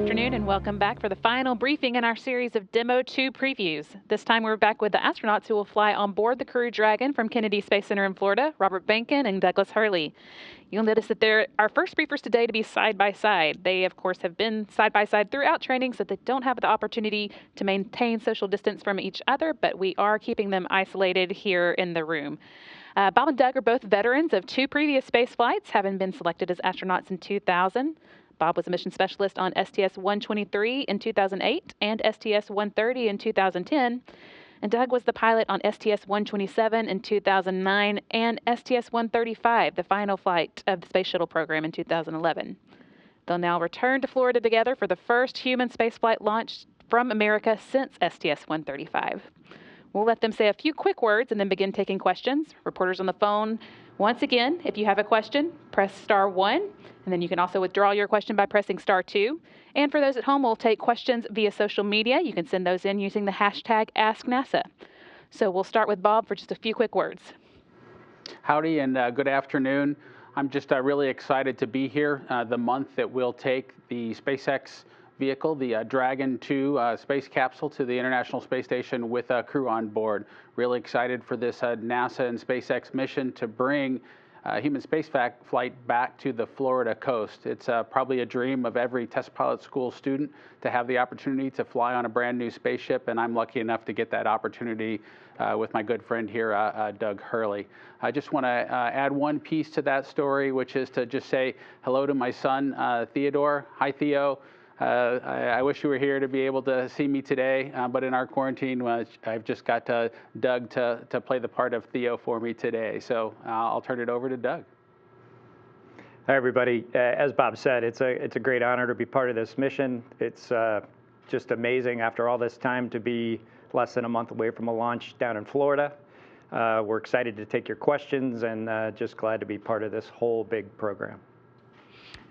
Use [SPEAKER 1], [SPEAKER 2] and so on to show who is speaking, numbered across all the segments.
[SPEAKER 1] afternoon and welcome back for the final briefing in our series of Demo-2 previews. This time we're back with the astronauts who will fly on board the Crew Dragon from Kennedy Space Center in Florida, Robert Behnken and Douglas Hurley. You'll notice that they're our first briefers today to be side by side. They, of course, have been side by side throughout training, so they don't have the opportunity to maintain social distance from each other, but we are keeping them isolated here in the room. Bob and Doug are both veterans of 2 previous space flights, having been selected as astronauts in 2000. Bob was a mission specialist on STS-123 in 2008 and STS-130 in 2010. And Doug was the pilot on STS-127 in 2009 and STS-135, the final flight of the Space Shuttle program in 2011. They'll now return to Florida together for the first human spaceflight launch from America since STS-135. We'll let them say a few quick words and then begin taking questions. Reporters on the phone, once again, if you have a question, press star 1, and then you can also withdraw your question by pressing star 2. And for those at home, we'll take questions via social media. You can send those in using the hashtag AskNASA. So we'll start with Bob for just a few quick words.
[SPEAKER 2] Howdy and good afternoon. I'm just really excited to be here. The month that we'll take the SpaceX vehicle, the Dragon 2 space capsule to the International Space Station with a crew on board. Really excited for this NASA and SpaceX mission to bring human space flight back to the Florida coast. It's probably a dream of every test pilot school student to have the opportunity to fly on a brand new spaceship, and I'm lucky enough to get that opportunity with my good friend here, Doug Hurley. I just want to add one piece to that story, which is to just say hello to my son, Theodore. Hi, Theo. I wish you were here to be able to see me today, but in our quarantine, I've just got Doug to play the part of Theo for me today. So I'll turn it over to Doug.
[SPEAKER 3] Hi, everybody. As Bob said, it's a great honor to be part of this mission. It's just amazing after all this time to be less than a month away from a launch down in Florida. We're excited to take your questions and just glad to be part of this whole big program.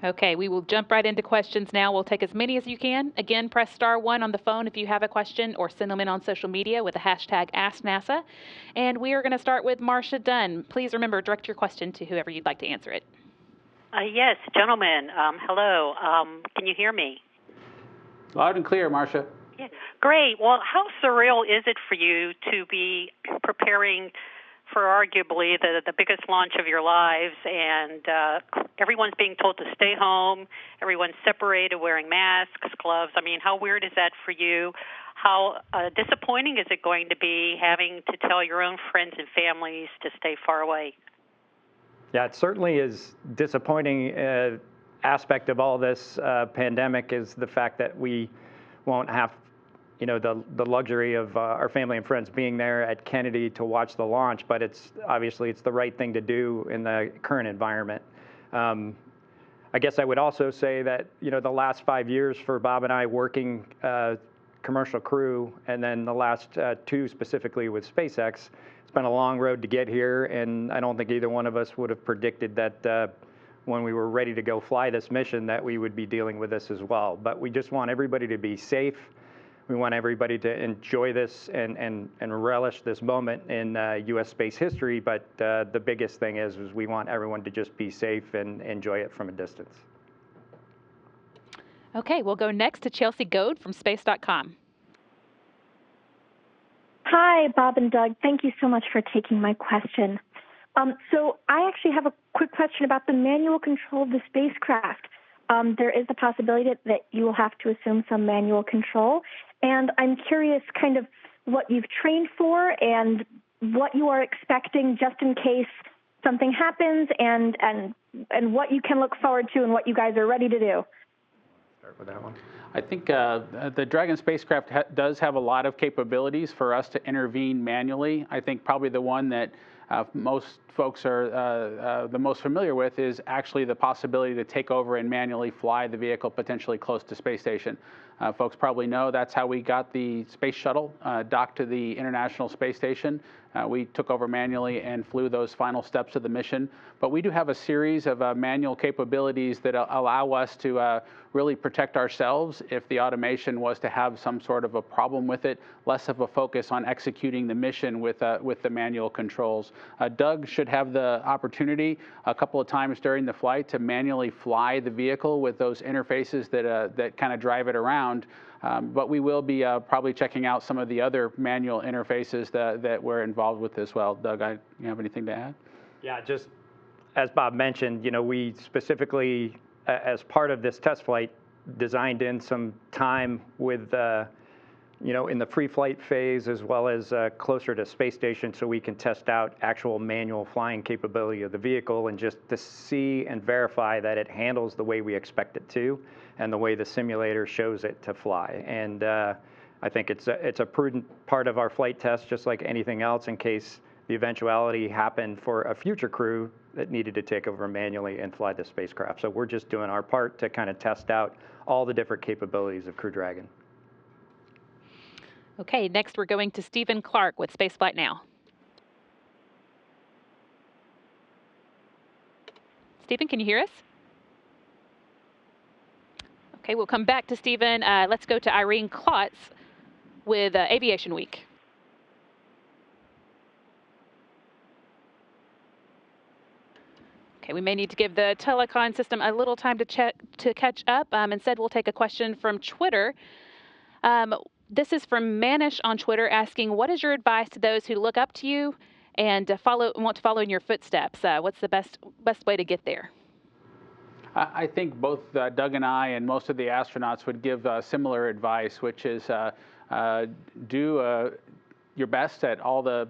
[SPEAKER 1] Okay, we will jump right into questions now. We'll take as many as you can. Again, press star 1 on the phone if you have a question or send them in on social media with the hashtag AskNASA. And we are going to start with Marcia Dunn. Please remember, direct your question to whoever you'd like to answer it.
[SPEAKER 4] Yes, gentlemen. Hello. Can you hear me?
[SPEAKER 2] Loud and clear, Marcia.
[SPEAKER 4] Yeah. Great. Well, how surreal is it for you to be preparing for arguably the biggest launch of your lives, and everyone's being told to stay home, everyone's separated, wearing masks, gloves? I mean, how weird is that for you? How disappointing is it going to be having to tell your own friends and families to stay far away?
[SPEAKER 3] Yeah, it certainly is disappointing. Aspect of all this pandemic is the fact that we won't have the luxury of our family and friends being there at Kennedy to watch the launch, but it's the right thing to do in the current environment. I guess I would also say that, the last 5 years for Bob and I working commercial crew, and then the last 2 specifically with SpaceX, it's been a long road to get here, and I don't think either one of us would have predicted that when we were ready to go fly this mission that we would be dealing with this as well. But we just want everybody to be safe. We want everybody to enjoy this and relish this moment in U.S. space history, but the biggest thing is we want everyone to just be safe and enjoy it from a distance.
[SPEAKER 1] Okay, we'll go next to Chelsea Goad from Space.com.
[SPEAKER 5] Hi, Bob and Doug. Thank you so much for taking my question. So I actually have a quick question about the manual control of the spacecraft. There is a possibility that you will have to assume some manual control. And I'm curious kind of what you've trained for and what you are expecting just in case something happens, and what you can look forward to and what you guys are ready to do.
[SPEAKER 3] Start with that one.
[SPEAKER 2] I think the Dragon spacecraft does have a lot of capabilities for us to intervene manually. I think probably the one that most folks are the most familiar with is actually the possibility to take over and manually fly the vehicle potentially close to space station. Folks probably know that's how we got the space shuttle docked to the International Space Station. We took over manually and flew those final steps of the mission. But we do have a series of manual capabilities that allow us to really protect ourselves if the automation was to have some sort of a problem with it, less of a focus on executing the mission with the manual controls. Doug should have the opportunity a couple of times during the flight to manually fly the vehicle with those interfaces that kind of drive it around. But we will be probably checking out some of the other manual interfaces that we're involved with as well. Doug, you have anything to add?
[SPEAKER 3] Yeah, just as Bob mentioned, we specifically, as part of this test flight, designed in some time with, in the pre-flight phase as well as closer to space station, so we can test out actual manual flying capability of the vehicle and just to see and verify that it handles the way we expect it to and the way the simulator shows it to fly. And I think it's a prudent part of our flight test, just like anything else, in case the eventuality happened for a future crew that needed to take over manually and fly the spacecraft. So we're just doing our part to kind of test out all the different capabilities of Crew Dragon.
[SPEAKER 1] Okay, next we're going to Stephen Clark with Spaceflight Now. Stephen, can you hear us? Okay, we'll come back to Stephen. Let's go to Irene Klotz with Aviation Week. Okay, we may need to give the telecon system a little time to catch up. Instead, we'll take a question from Twitter. This is from Manish on Twitter asking, what is your advice to those who look up to you and want to follow in your footsteps? What's the best way to get there?
[SPEAKER 2] I think both Doug and I and most of the astronauts would give similar advice, which is do your best at all the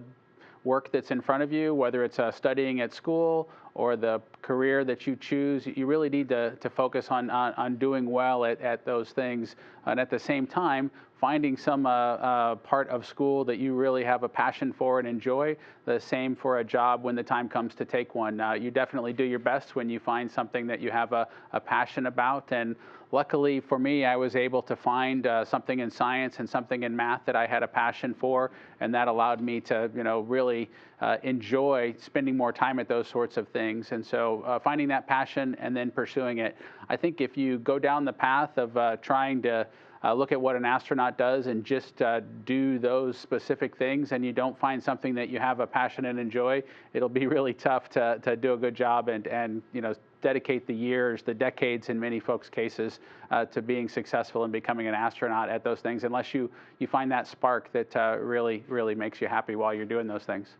[SPEAKER 2] work that's in front of you, whether it's studying at school or the career that you choose. You really need to focus on doing well at those things, and at the same time finding some part of school that you really have a passion for and enjoy. The same for a job when the time comes to take one. You definitely do your best when you find something that you have a passion about. And luckily for me, I was able to find something in science and something in math that I had a passion for, and that allowed me to really enjoy spending more time at those sorts of things. And so finding that passion and then pursuing it. I think if you go down the path of trying to look at what an astronaut does and just do those specific things, and you don't find something that you have a passion and enjoy, it'll be really tough to do a good job and dedicate the years, the decades in many folks' cases, to being successful and becoming an astronaut at those things, unless you find that spark that really makes you happy while you're doing those things.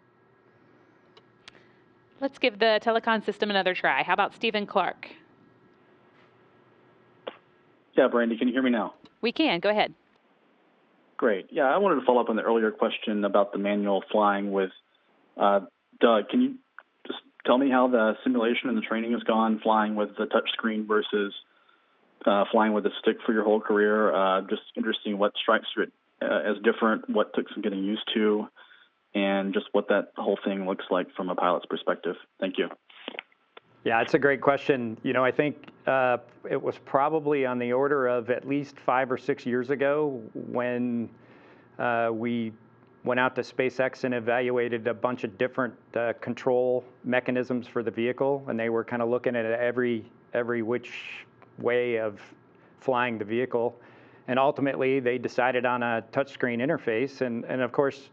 [SPEAKER 1] Let's give the telecon system another try. How about Stephen Clark?
[SPEAKER 6] Yeah, Brandy, can you hear me now?
[SPEAKER 1] We can. Go ahead.
[SPEAKER 6] Great. Yeah, I wanted to follow up on the earlier question about the manual flying with Doug. Can you just tell me how the simulation and the training has gone flying with the touchscreen versus flying with a stick for your whole career? Just interesting what strikes you as different, what took some getting used to, and just what that whole thing looks like from a pilot's perspective. Thank you.
[SPEAKER 3] Yeah, it's a great question. I think it was probably on the order of at least 5 or 6 years ago when we went out to SpaceX and evaluated a bunch of different control mechanisms for the vehicle, and they were kind of looking at every which way of flying the vehicle. And ultimately, they decided on a touchscreen interface. And of course,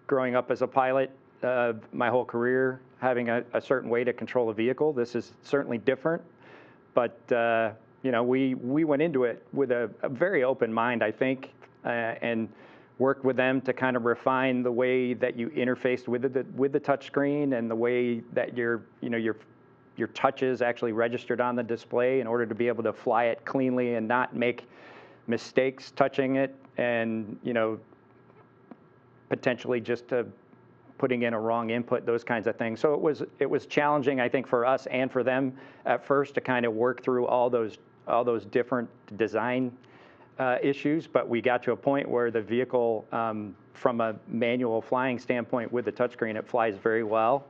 [SPEAKER 3] growing up as a pilot, my whole career, having a certain way to control a vehicle, this is certainly different. But we went into it with a very open mind, I think, and worked with them to kind of refine the way that you interfaced with the touchscreen and the way that your touches actually registered on the display in order to be able to fly it cleanly and not make mistakes touching it, and potentially just putting in a wrong input, those kinds of things. So it was challenging, I think, for us and for them at first to kind of work through all those different design issues. But we got to a point where the vehicle, from a manual flying standpoint with the touchscreen, it flies very well.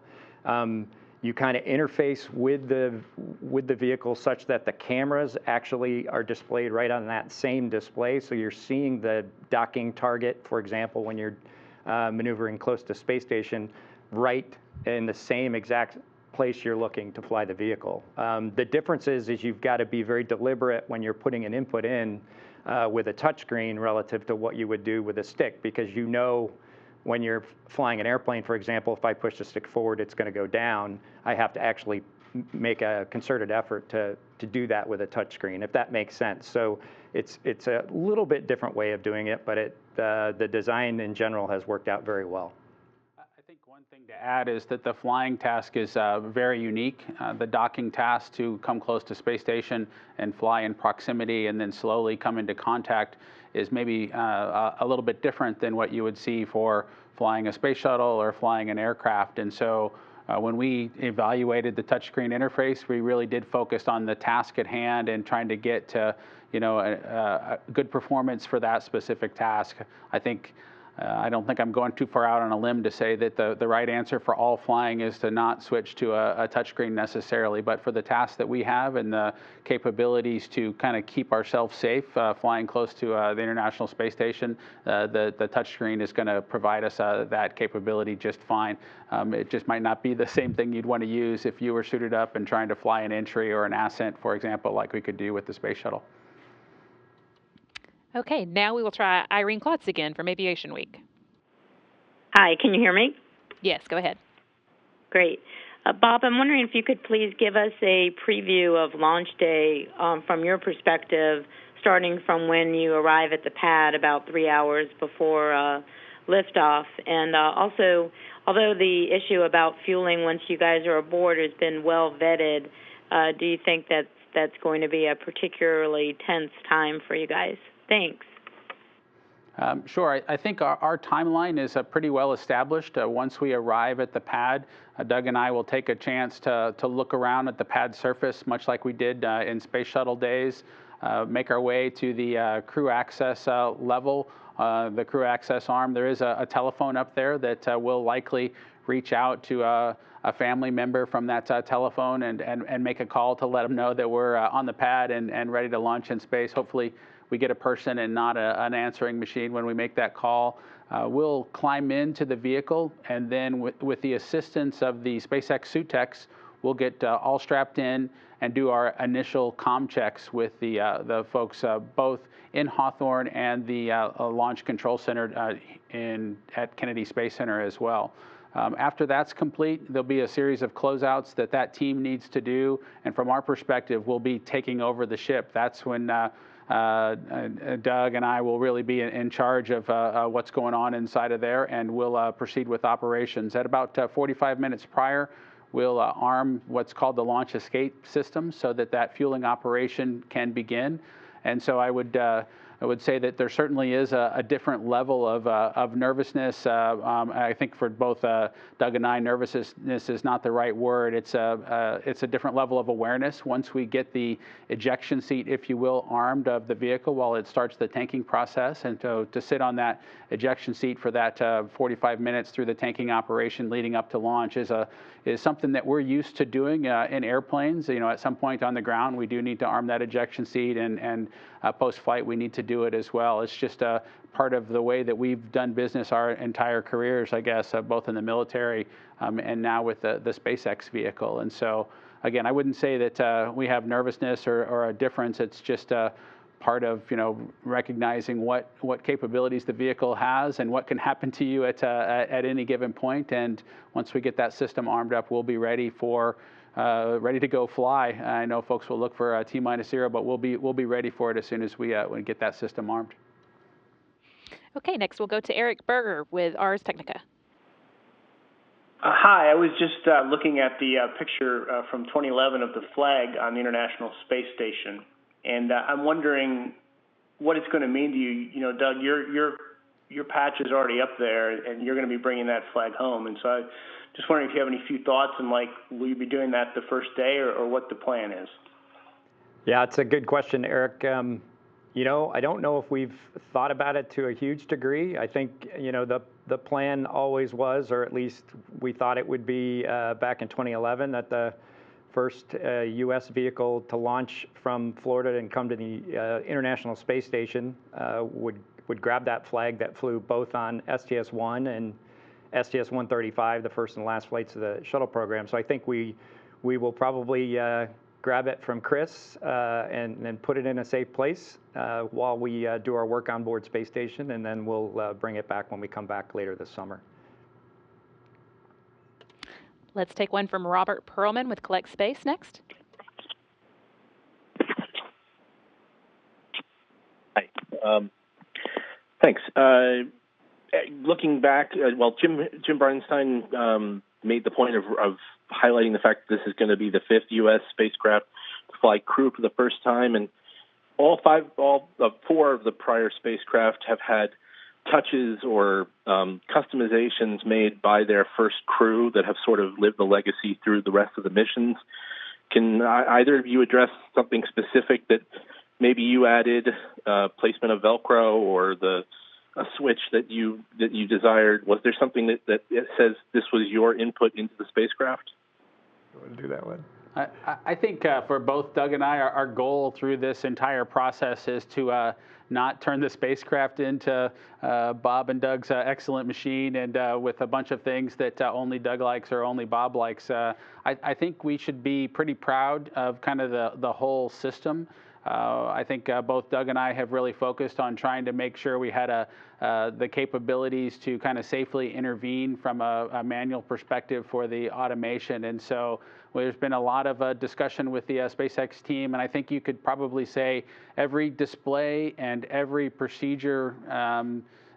[SPEAKER 3] You kind of interface with the vehicle such that the cameras actually are displayed right on that same display. So you're seeing the docking target, for example, when you're maneuvering close to space station, right in the same exact place you're looking to fly the vehicle. The difference is you've got to be very deliberate when you're putting an input in with a touchscreen relative to what you would do with a stick, because when you're flying an airplane, for example, if I push the stick forward, it's going to go down. I have to actually make a concerted effort to do that with a touchscreen, if that makes sense. So it's a little bit different way of doing it, but the design in general has worked out very well.
[SPEAKER 2] I think one thing to add is that the flying task is very unique. The docking task to come close to space station and fly in proximity and then slowly come into contact is maybe a little bit different than what you would see for flying a space shuttle or flying an aircraft. And so when we evaluated the touchscreen interface, we really did focus on the task at hand and trying to get to, a good performance for that specific task. I don't think I'm going too far out on a limb to say that the right answer for all flying is to not switch to a touchscreen necessarily, but for the tasks that we have and the capabilities to kind of keep ourselves safe flying close to the International Space Station, the touchscreen is going to provide us that capability just fine. It just might not be the same thing you'd want to use if you were suited up and trying to fly an entry or an ascent, for example, like we could do with the space shuttle.
[SPEAKER 1] Okay, now we will try Irene Klotz again from Aviation Week.
[SPEAKER 7] Hi, can you hear me?
[SPEAKER 1] Yes, go ahead.
[SPEAKER 7] Great. Bob, I'm wondering if you could please give us a preview of launch day from your perspective, starting from when you arrive at the pad about 3 hours before liftoff. And also, although the issue about fueling once you guys are aboard has been well vetted, do you think that's going to be a particularly tense time for you guys? Thanks.
[SPEAKER 2] Sure. I think our timeline is pretty well established. Once we arrive at the pad, Doug and I will take a chance to look around at the pad surface, much like we did in Space Shuttle days, make our way to the crew access level, the crew access arm. There is a telephone up there that will likely reach out to a family member from that telephone and make a call to let them know that we're on the pad and ready to launch in space. Hopefully, we get a person and not an answering machine when we make that call. We'll climb into the vehicle, and then with the assistance of the SpaceX suit techs, we'll get all strapped in and do our initial comm checks with the folks both in Hawthorne and the Launch Control Center at Kennedy Space Center as well. After that's complete, there'll be a series of closeouts that team needs to do, and from our perspective, we'll be taking over the ship. That's when Doug and I will really be in charge of what's going on inside of there, and we'll proceed with operations. At about 45 minutes prior, we'll arm what's called the launch escape system so that fueling operation can begin. And so I would say that there certainly is a different level of nervousness. I think for both Doug and I, nervousness is not the right word. It's a different level of awareness once we get the ejection seat, if you will, armed of the vehicle while it starts the tanking process. And to sit on that ejection seat for that 45 minutes through the tanking operation leading up to launch is something that we're used to doing in airplanes. At some point on the ground, we do need to arm that ejection seat, and post-flight, we need to do it as well. It's just a part of the way that we've done business our entire careers, I guess, both in the military and now with the SpaceX vehicle. And so, again, I wouldn't say that we have nervousness or a difference. It's just part of recognizing what capabilities the vehicle has and what can happen to you at any given point. And once we get that system armed up, we'll be ready to go fly. I know folks will look for T-0, but we'll be ready for it as soon as we get that system armed.
[SPEAKER 1] Okay, next we'll go to Eric Berger with Ars Technica.
[SPEAKER 8] Hi, I was just looking at the picture from 2011 of the flag on the International Space Station, and I'm wondering what it's going to mean to you. Doug, your patch is already up there, and you're going to be bringing that flag home, and so just wondering if you have any few thoughts and will you be doing that the first day or what the plan is?
[SPEAKER 3] Yeah, it's a good question, Eric. I don't know if we've thought about it to a huge degree. I think, the plan always was, or at least we thought it would be back in 2011, that the first U.S. vehicle to launch from Florida and come to the International Space Station would grab that flag that flew both on STS-1 and STS-135, the first and last flights of the shuttle program. So I think we will probably grab it from Chris and then put it in a safe place while we do our work on board space station, and then we'll bring it back when we come back later this summer.
[SPEAKER 1] Let's take one from Robert Perlman with Collect Space next.
[SPEAKER 9] Hi. Thanks. Looking back, Jim Bernstein made the point of highlighting the fact that this is going to be the 5th U.S. spacecraft to fly crew for the first time, and all 4 of the prior spacecraft have had touches or customizations made by their first crew that have sort of lived the legacy through the rest of the missions. Can either of you address something specific that maybe you added, placement of Velcro or a switch that you desired? Was there something that says this was your input into the spacecraft?
[SPEAKER 3] You want to do that one?
[SPEAKER 2] I think for both Doug and I, our goal through this entire process is to not turn the spacecraft into Bob and Doug's excellent machine and with a bunch of things that only Doug likes or only Bob likes. I think we should be pretty proud of kind of the whole system. I think both Doug and I have really focused on trying to make sure we had the capabilities to kind of safely intervene from a manual perspective for the automation. And so there's been a lot of discussion with the SpaceX team, and I think you could probably say every display and every procedure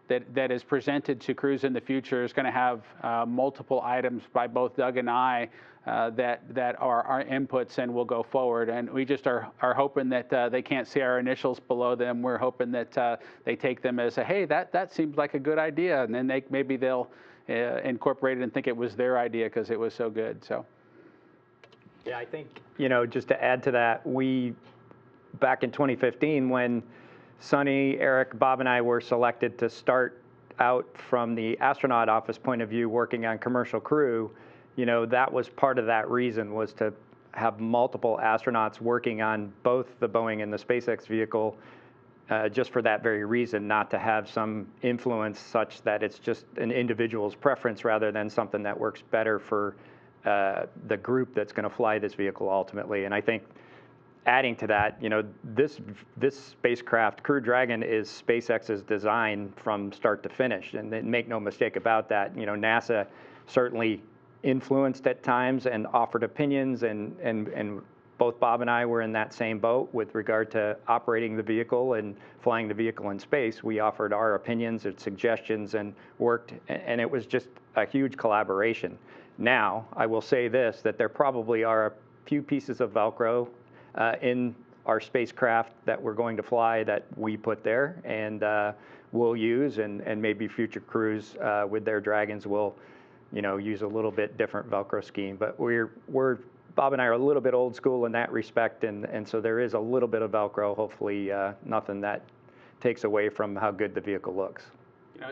[SPEAKER 2] that is presented to crews in the future is going to have multiple items by both Doug and I that are our inputs and will go forward. And we just are hoping that they can't see our initials below them. We're hoping that they take them as hey, that seems like a good idea, and then maybe they'll incorporate it and think it was their idea because it was so good. So.
[SPEAKER 3] Yeah, I think, just to add to that, back in 2015, when Sonny, Eric, Bob, and I were selected to start out from the astronaut office point of view working on commercial crew, that was part of that reason, was to have multiple astronauts working on both the Boeing and the SpaceX vehicle, just for that very reason, not to have some influence such that it's just an individual's preference rather than something that works better for the group that's going to fly this vehicle ultimately. And I think adding to that, this spacecraft, Crew Dragon, is SpaceX's design from start to finish. And make no mistake about that, NASA certainly influenced at times and offered opinions, and both Bob and I were in that same boat with regard to operating the vehicle and flying the vehicle in space. We offered our opinions and suggestions and worked, and it was just a huge collaboration. Now, I will say this, that there probably are a few pieces of Velcro in our spacecraft that we're going to fly that we put there and we'll use, and maybe future crews with their Dragons will, use a little bit different Velcro scheme. But Bob and I are a little bit old school in that respect, and so there is a little bit of Velcro, hopefully nothing that takes away from how good the vehicle looks.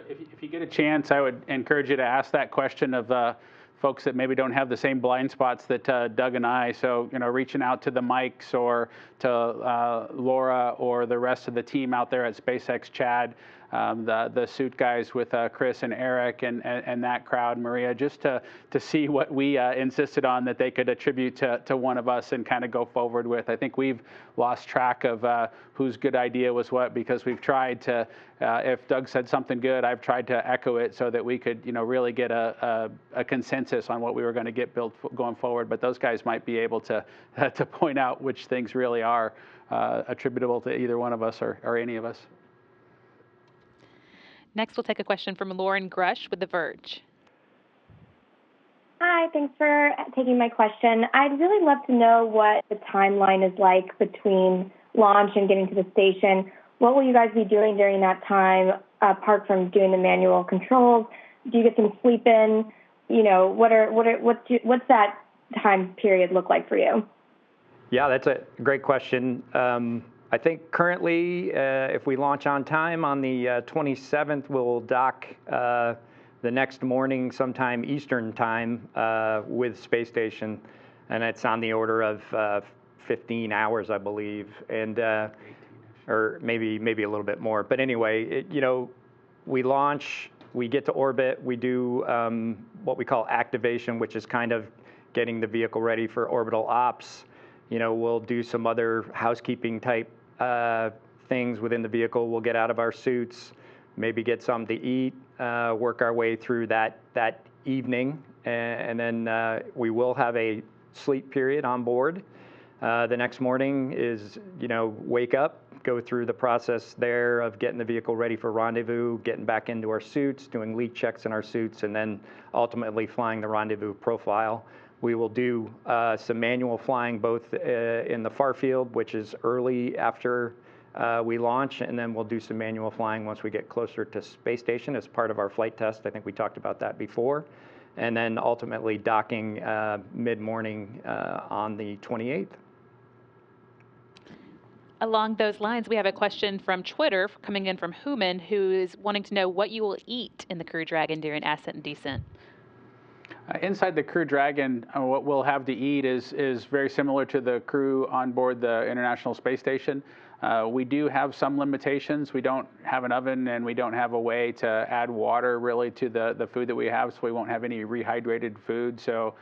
[SPEAKER 2] If you get a chance, I would encourage you to ask that question of folks that maybe don't have the same blind spots that Doug and I. So, reaching out to the Mikes or to Laura or the rest of the team out there at SpaceX, Chad, the suit guys with Chris and Eric and that crowd, Maria, just to see what we insisted on that they could attribute to one of us and kind of go forward with. I think we've lost track of whose good idea was what, because we've tried to, if Doug said something good, I've tried to echo it so that we could, really get a consensus on what we were going to get built going forward. But those guys might be able to point out which things really are attributable to either one of us or any of us.
[SPEAKER 1] Next, we'll take a question from Lauren Grush with The Verge.
[SPEAKER 5] Hi, thanks for taking my question. I'd really love to know what the timeline is like between launch and getting to the station. What will you guys be doing during that time, apart from doing the manual controls? Do you get some sleep in? What's that time period look like for you?
[SPEAKER 3] Yeah, that's a great question. I think currently, if we launch on time on the 27th, we'll dock the next morning sometime Eastern time with space station, and it's on the order of 15 hours, I believe, and or maybe a little bit more. But anyway, we launch, we get to orbit, we do what we call activation, which is kind of getting the vehicle ready for orbital ops. We'll do some other housekeeping type things within the vehicle. We'll get out of our suits, maybe get something to eat, work our way through that evening, and then we will have a sleep period on board. The next morning is, wake up, go through the process there of getting the vehicle ready for rendezvous, getting back into our suits, doing leak checks in our suits, and then ultimately flying the rendezvous profile. We will do some manual flying both in the far field, which is early after we launch, and then we'll do some manual flying once we get closer to space station as part of our flight test. I think we talked about that before. And then ultimately docking mid-morning on the 28th.
[SPEAKER 1] Along those lines, we have a question from Twitter coming in from Human, who is wanting to know what you will eat in the Crew Dragon during ascent and descent.
[SPEAKER 2] Inside the Crew Dragon, what we'll have to eat is very similar to the crew on board the International Space Station. We do have some limitations. We don't have an oven, and we don't have a way to add water really to the food that we have, so we won't have any rehydrated food. So,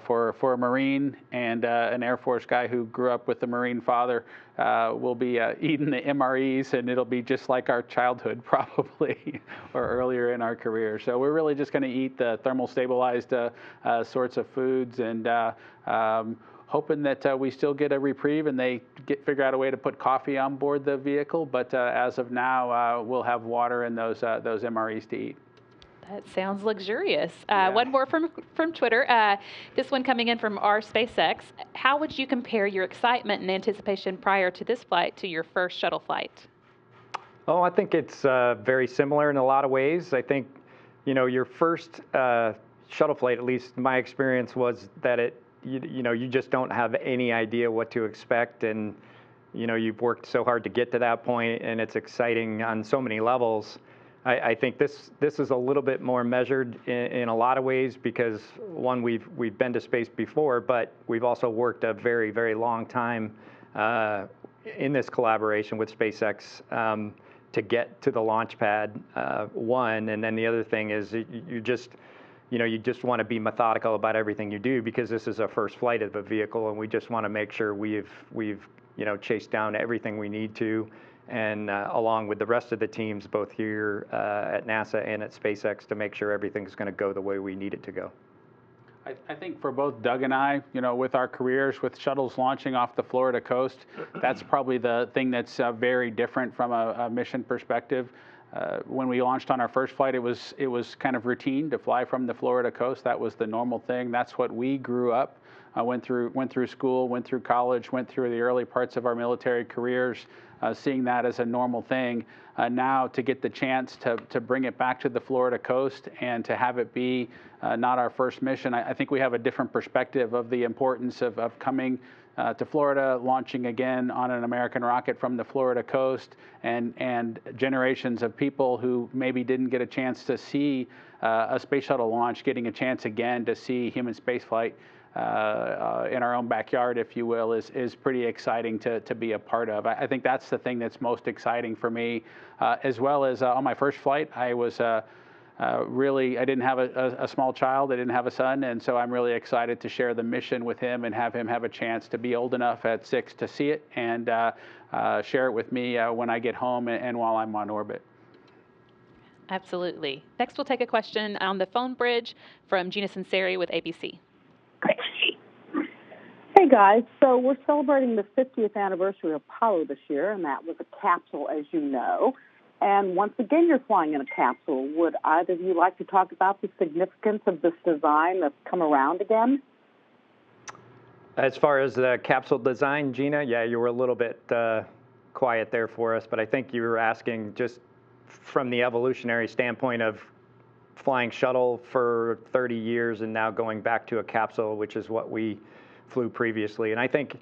[SPEAKER 2] for a Marine and an Air Force guy who grew up with a Marine father, we'll be eating the MREs, and it'll be just like our childhood probably, or earlier in our career. So we're really just going to eat the thermal stabilized sorts of foods, and hoping that we still get a reprieve and they figure out a way to put coffee on board the vehicle. But as of now, we'll have water and those MREs to eat.
[SPEAKER 1] That sounds luxurious.
[SPEAKER 2] Yeah.
[SPEAKER 1] One more from Twitter. This one coming in from our SpaceX. How would you compare your excitement and anticipation prior to this flight to your first shuttle flight?
[SPEAKER 3] Oh, I think it's very similar in a lot of ways. I think, your first shuttle flight, at least my experience was that you just don't have any idea what to expect, and you've worked so hard to get to that point, and it's exciting on so many levels. I think this is a little bit more measured in a lot of ways because, one, we've been to space before, but we've also worked a very, very long time in this collaboration with SpaceX to get to the launch pad, one, and then the other thing is you just want to be methodical about everything you do because this is a first flight of the vehicle, and we just want to make sure we've chased down everything we need to. And along with the rest of the teams, both here at NASA and at SpaceX, to make sure everything's going to go the way we need it to go.
[SPEAKER 2] I think for both Doug and I, with our careers, with shuttles launching off the Florida coast, that's probably the thing that's very different from a mission perspective. When we launched on our first flight, it was kind of routine to fly from the Florida coast. That was the normal thing. That's what we grew up. Went through school, went through college, went through the early parts of our military careers, seeing that as a normal thing. Now to get the chance to bring it back to the Florida coast and to have it be not our first mission, I think we have a different perspective of the importance of coming to Florida, launching again on an American rocket from the Florida coast, and generations of people who maybe didn't get a chance to see a space shuttle launch, getting a chance again to see human spaceflight in our own backyard, if you will, is pretty exciting to be a part of. I think that's the thing that's most exciting for me, as well as on my first flight, I was I didn't have a small child, I didn't have a son, and so I'm really excited to share the mission with him and have him have a chance to be old enough at 6 to see it and share it with me when I get home and while I'm on orbit.
[SPEAKER 1] Absolutely. Next, we'll take a question on the phone bridge from Gina Sinceri with ABC.
[SPEAKER 10] Hey guys, so we're celebrating the 50th anniversary of Apollo this year, and that was a capsule, as you know. And once again, you're flying in a capsule. Would either of you like to talk about the significance of this design that's come around again?
[SPEAKER 3] As far as the capsule design, Gina, yeah, you were a little bit quiet there for us, but I think you were asking just from the evolutionary standpoint of flying shuttle for 30 years and now going back to a capsule, which is what we flew previously. And I think,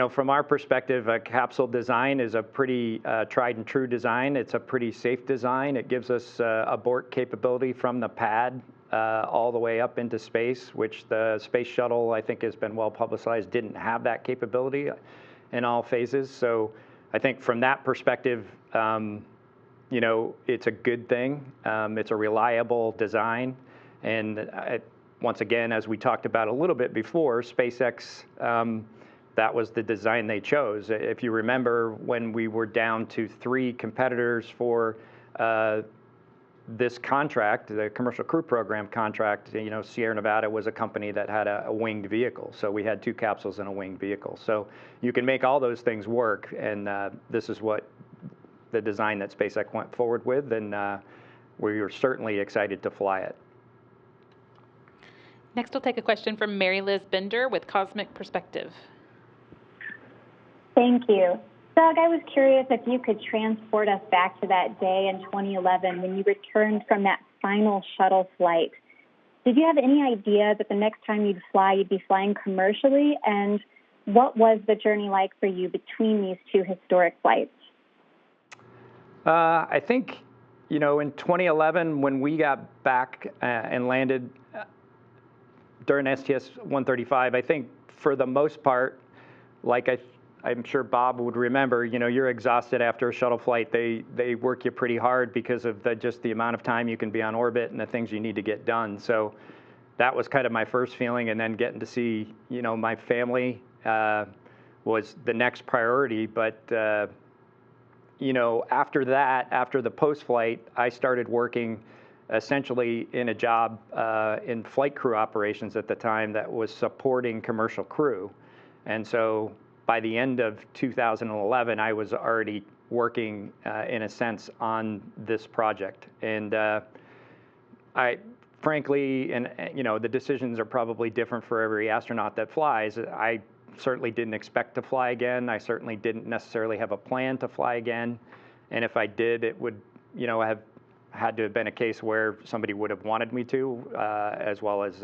[SPEAKER 3] from our perspective, a capsule design is a pretty tried and true design. It's a pretty safe design. It gives us abort capability from the pad all the way up into space, which the space shuttle, I think, has been well publicized, didn't have that capability in all phases. So I think from that perspective, it's a good thing. It's a reliable design. And once again, as we talked about a little bit before, SpaceX that was the design they chose. If you remember, when we were down to 3 competitors for this contract, the Commercial Crew Program contract, Sierra Nevada was a company that had a winged vehicle. So we had 2 capsules and a winged vehicle. So you can make all those things work, and this is what the design that SpaceX went forward with, and we were certainly excited to fly it.
[SPEAKER 1] Next, we'll take a question from Mary Liz Bender with Cosmic Perspective.
[SPEAKER 11] Thank you. Doug, I was curious if you could transport us back to that day in 2011 when you returned from that final shuttle flight. Did you have any idea that the next time you'd be flying commercially? And what was the journey like for you between these 2 historic flights?
[SPEAKER 3] I think, in 2011, when we got back and landed during STS-135, I think for the most part, like I'm sure Bob would remember, you're exhausted after a shuttle flight. They work you pretty hard because of just the amount of time you can be on orbit and the things you need to get done. So that was kind of my first feeling, and then getting to see, my family was the next priority. But after that, after the post-flight, I started working essentially in a job in flight crew operations at the time that was supporting commercial crew. And so by the end of 2011, I was already working, in a sense, on this project. And I, frankly, and the decisions are probably different for every astronaut that flies. I certainly didn't expect to fly again. I certainly didn't necessarily have a plan to fly again. And if I did, it would, have had to have been a case where somebody would have wanted me to, as well as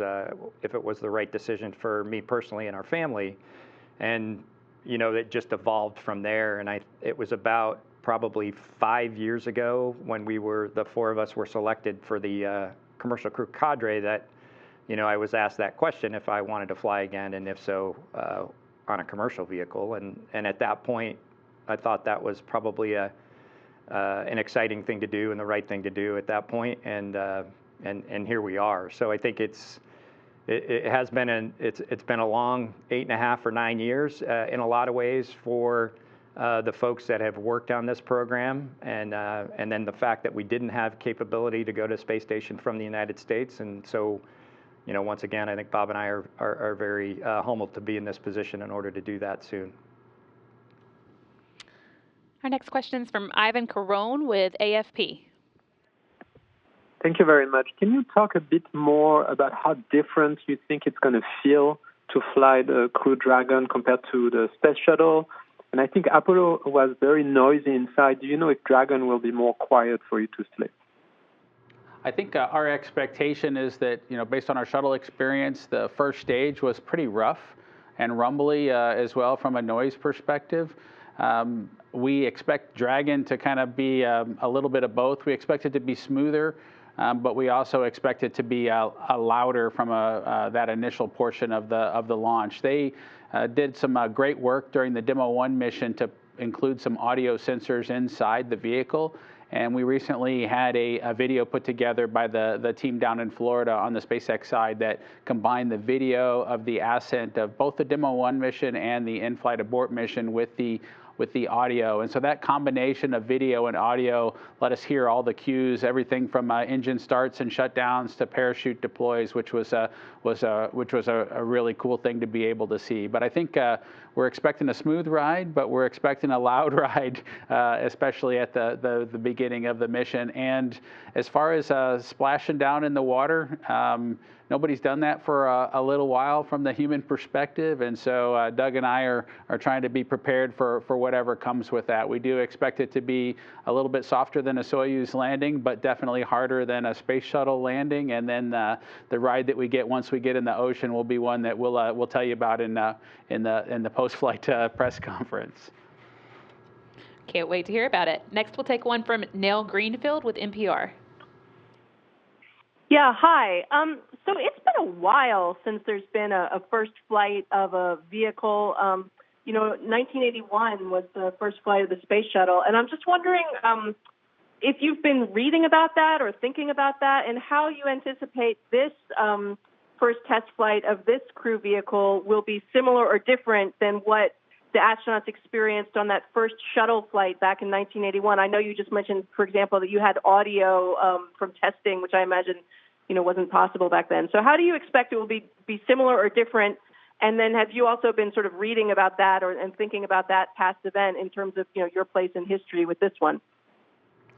[SPEAKER 3] if it was the right decision for me personally and our family. And it just evolved from there. And it was about probably 5 years ago when the 4 of us were selected for the commercial crew cadre that, I was asked that question if I wanted to fly again, and if so, on a commercial vehicle. And at that point, I thought that was probably an exciting thing to do and the right thing to do at that point. And here we are. So I think it's been a long 8.5 or 9 years in a lot of ways for the folks that have worked on this program, and then the fact that we didn't have capability to go to space station from the United States. And so, once again, I think Bob and I are very humbled to be in this position in order to do that soon.
[SPEAKER 1] Our next question is from Ivan Carone with AFP.
[SPEAKER 12] Thank you very much. Can you talk a bit more about how different you think it's going to feel to fly the Crew Dragon compared to the Space Shuttle? And I think Apollo was very noisy inside. Do you know if Dragon will be more quiet for you to sleep?
[SPEAKER 2] I think our expectation is that, based on our shuttle experience, the first stage was pretty rough and rumbly as well from a noise perspective. We expect Dragon to kind of be a little bit of both. We expect it to be smoother, but we also expect it to be louder from that initial portion of the launch. They did some great work during the Demo-1 mission to include some audio sensors inside the vehicle. And we recently had a video put together by the team down in Florida on the SpaceX side that combined the video of the ascent of both the Demo-1 mission and the in-flight abort mission with the audio. And so that combination of video and audio let us hear all the cues, everything from engine starts and shutdowns to parachute deploys, which was a really cool thing to be able to see. But I think we're expecting a smooth ride, but we're expecting a loud ride, especially at the beginning of the mission. And as far as splashing down in the water, nobody's done that for a little while from the human perspective, and so Doug and I are trying to be prepared for whatever comes with that. We do expect it to be a little bit softer than a Soyuz landing, but definitely harder than a space shuttle landing. And then the ride that we get once we get in the ocean will be one that we'll tell you about in the post-flight press conference.
[SPEAKER 1] Can't wait to hear about it. Next, we'll take one from Nell Greenfield with NPR.
[SPEAKER 13] Yeah, hi. So it's been a while since there's been a first flight of a vehicle. 1981 was the first flight of the space shuttle. And I'm just wondering if you've been reading about that or thinking about that and how you anticipate this first test flight of this crew vehicle will be similar or different than what the astronauts experienced on that first shuttle flight back in 1981. I know you just mentioned, for example, that you had audio from testing, which I imagine, wasn't possible back then. So how do you expect it will be similar or different? And then have you also been sort of reading about that and thinking about that past event in terms of, your place in history with this one?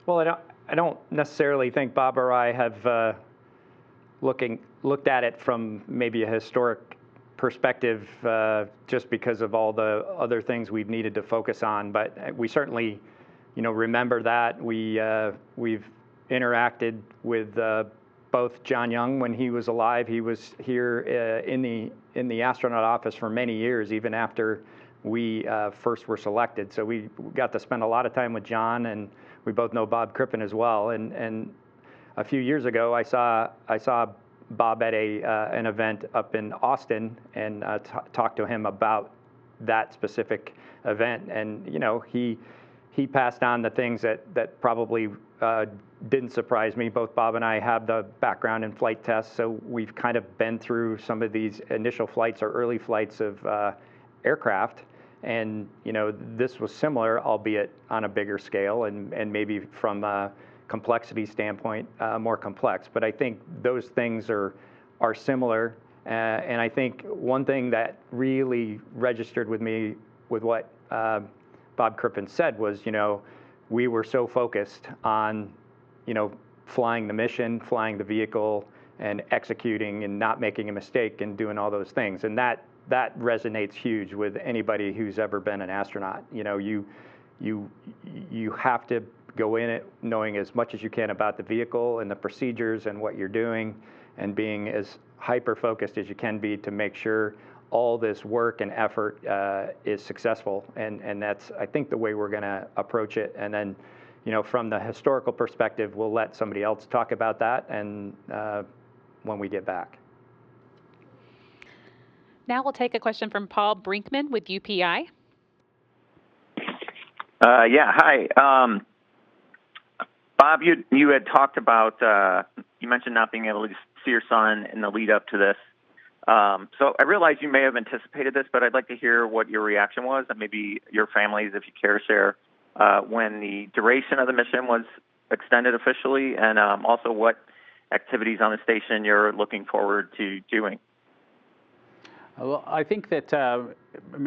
[SPEAKER 3] Well, I don't necessarily think Bob or I have looked at it from maybe a historic perspective just because of all the other things we've needed to focus on. But we certainly, remember that. We've interacted with both John Young when he was alive. He was here in the astronaut office for many years, even after we first were selected. So we got to spend a lot of time with John, and we both know Bob Crippen as well. And a few years ago, I saw Bob at an event up in Austin and talked to him about that specific event. And he passed on the things that probably didn't surprise me. Both Bob and I have the background in flight tests, so we've kind of been through some of these initial flights or early flights of aircraft. And this was similar, albeit on a bigger scale, and maybe from a complexity standpoint, more complex. But I think those things are similar. And I think one thing that really registered with me with what Bob Crippen said was, we were so focused on, flying the mission, flying the vehicle, and executing and not making a mistake and doing all those things. And that resonates huge with anybody who's ever been an astronaut. You have to go in it knowing as much as you can about the vehicle and the procedures and what you're doing, and being as hyper-focused as you can be to make sure all this work and effort is successful. And that's, I think, the way we're going to approach it. And then, from the historical perspective, we'll let somebody else talk about that and when we get back.
[SPEAKER 1] Now we'll take a question from Paul Brinkman with UPI.
[SPEAKER 14] Hi. Bob, you had talked about, you mentioned not being able to see your son in the lead up to this. So I realize you may have anticipated this, but I'd like to hear what your reaction was, and maybe your families, if you care to share, when the duration of the mission was extended officially, and also what activities on the station you're looking forward to doing.
[SPEAKER 2] Well, I think that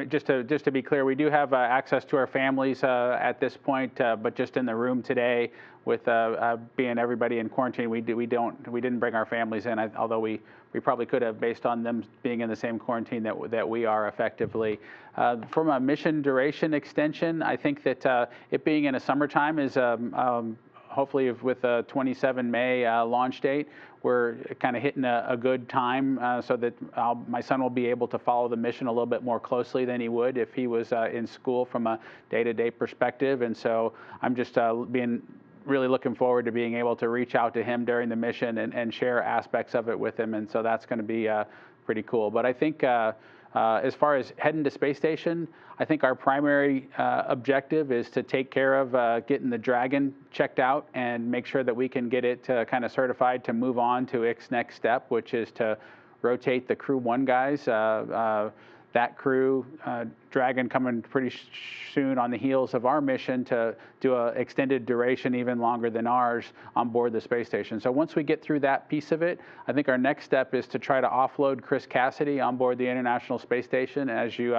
[SPEAKER 2] just to be clear, we do have access to our families at this point, but just in the room today, with being everybody in quarantine, we didn't bring our families in, although we probably could have, based on them being in the same quarantine that we are effectively. From a mission duration extension, I think that it being in a summertime is hopefully with the 27 May launch date, we're kind of hitting a good time so that my son will be able to follow the mission a little bit more closely than he would if he was in school from a day-to-day perspective. And so I'm just really looking forward to being able to reach out to him during the mission and share aspects of it with him. And so that's going to be pretty cool. But I think as far as heading to space station, I think our primary objective is to take care of getting the Dragon checked out and make sure that we can get it kind of certified to move on to its next step, which is to rotate the Crew 1 guys. That crew, Dragon coming pretty soon on the heels of our mission to do an extended duration, even longer than ours, on board the space station. So once we get through that piece of it, I think our next step is to try to offload Chris Cassidy on board the International Space Station. As you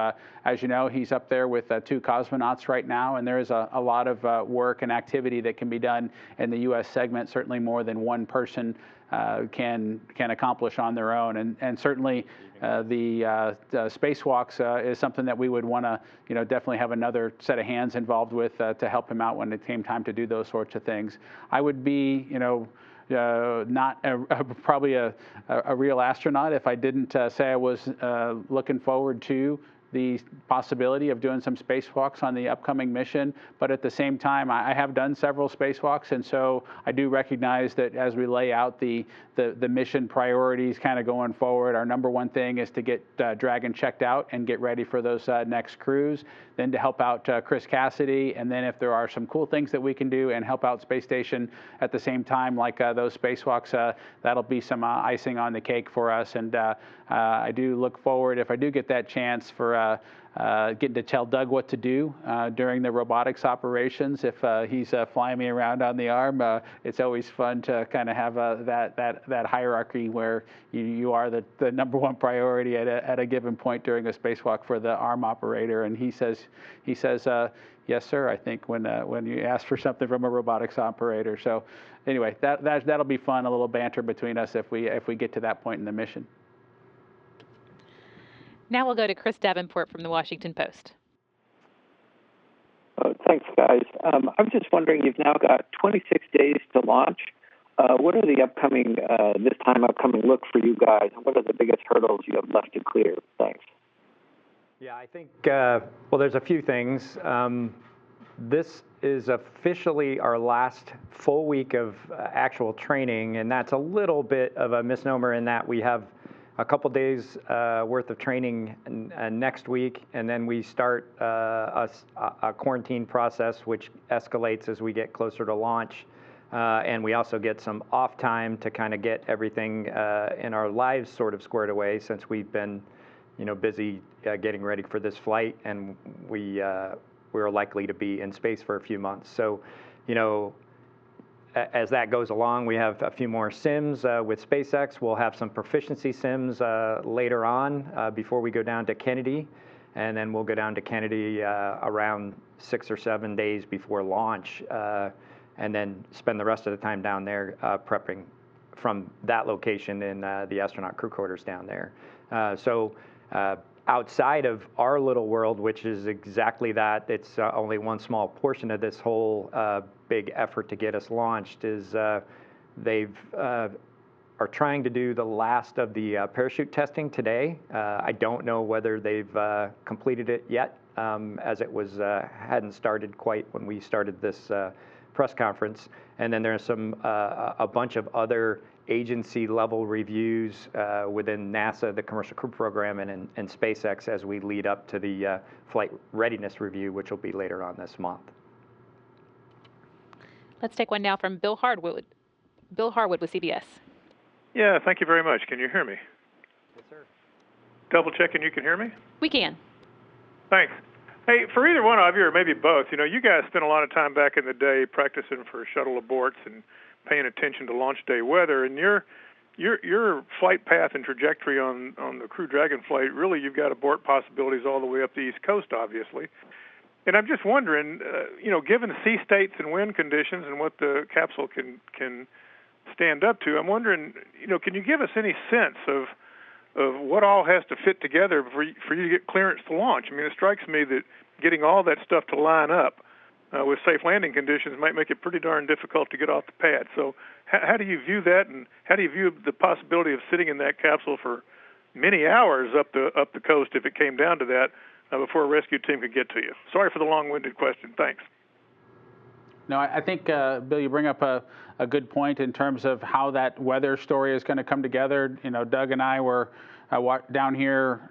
[SPEAKER 2] know, he's up there with 2 cosmonauts right now, and there is a lot of work and activity that can be done in the U.S. segment, certainly more than one person can accomplish on their own, and certainly the spacewalks is something that we would want to definitely have another set of hands involved with to help him out when it came time to do those sorts of things. I would be not probably a real astronaut if I didn't say I was looking forward to the possibility of doing some spacewalks on the upcoming mission, but at the same time, I have done several spacewalks, and so I do recognize that as we lay out the mission priorities kind of going forward, our number one thing is to get Dragon checked out and get ready for those next crews, then to help out Chris Cassidy, and then if there are some cool things that we can do and help out Space Station at the same time, like those spacewalks, that'll be some icing on the cake for us. And I do look forward, if I do get that chance, for getting to tell Doug what to do during the robotics operations. If he's flying me around on the arm, it's always fun to kind of have that hierarchy where you are the number one priority at a given point during a spacewalk for the arm operator, and he says yes, sir, I think, when you ask for something from a robotics operator. So anyway, that'll be fun, a little banter between us if we get to that point in the mission.
[SPEAKER 1] Now we'll go to Chris Davenport from the Washington Post.
[SPEAKER 12] Thanks, guys. I was just wondering, you've now got 26 days to launch. What are the upcoming look for you guys, and what are the biggest hurdles you have left to clear? Thanks.
[SPEAKER 3] Yeah, I think, well, there's a few things. This is officially our last full week of actual training, and that's a little bit of a misnomer in that we have a couple days worth of training next week, and then we start a quarantine process, which escalates as we get closer to launch. And we also get some off time to kind of get everything in our lives sort of squared away, since we've been, busy getting ready for this flight, and we're likely to be in space for a few months. So, as that goes along, we have a few more sims with SpaceX. We'll have some proficiency sims later on before we go down to Kennedy, and then we'll go down to Kennedy around 6 or 7 days before launch, and then spend the rest of the time down there prepping from that location in the astronaut crew quarters down there. So outside of our little world, which is exactly that, it's only one small portion of this whole big effort to get us launched, is they've are trying to do the last of the parachute testing today. I don't know whether they've completed it yet, as it was hadn't started quite when we started this press conference. And then there's a bunch of other agency level reviews within NASA, the Commercial Crew Program, and SpaceX as we lead up to the flight readiness review, which will be later on this month.
[SPEAKER 1] Let's take one now from Bill Harwood. Bill Harwood with CBS.
[SPEAKER 15] Yeah, thank you very much. Can you hear me?
[SPEAKER 3] Yes, sir.
[SPEAKER 15] Double checking you can hear me?
[SPEAKER 1] We can.
[SPEAKER 15] Thanks. Hey, for either one of you, or maybe both, you guys spent a lot of time back in the day practicing for shuttle aborts and paying attention to launch day weather, and your flight path and trajectory on the Crew Dragon flight, really you've got abort possibilities all the way up the East Coast, obviously. And I'm just wondering, given the sea states and wind conditions and what the capsule can stand up to, I'm wondering, can you give us any sense of what all has to fit together for you to get clearance to launch? I mean, it strikes me that getting all that stuff to line up with safe landing conditions might make it pretty darn difficult to get off the pad. So how do you view that, and how do you view the possibility of sitting in that capsule for many hours up the coast if it came down to that before a rescue team could get to you? Sorry for the long-winded question. Thanks.
[SPEAKER 2] No, I think, Bill, you bring up a good point in terms of how that weather story is going to come together. Doug and I were down here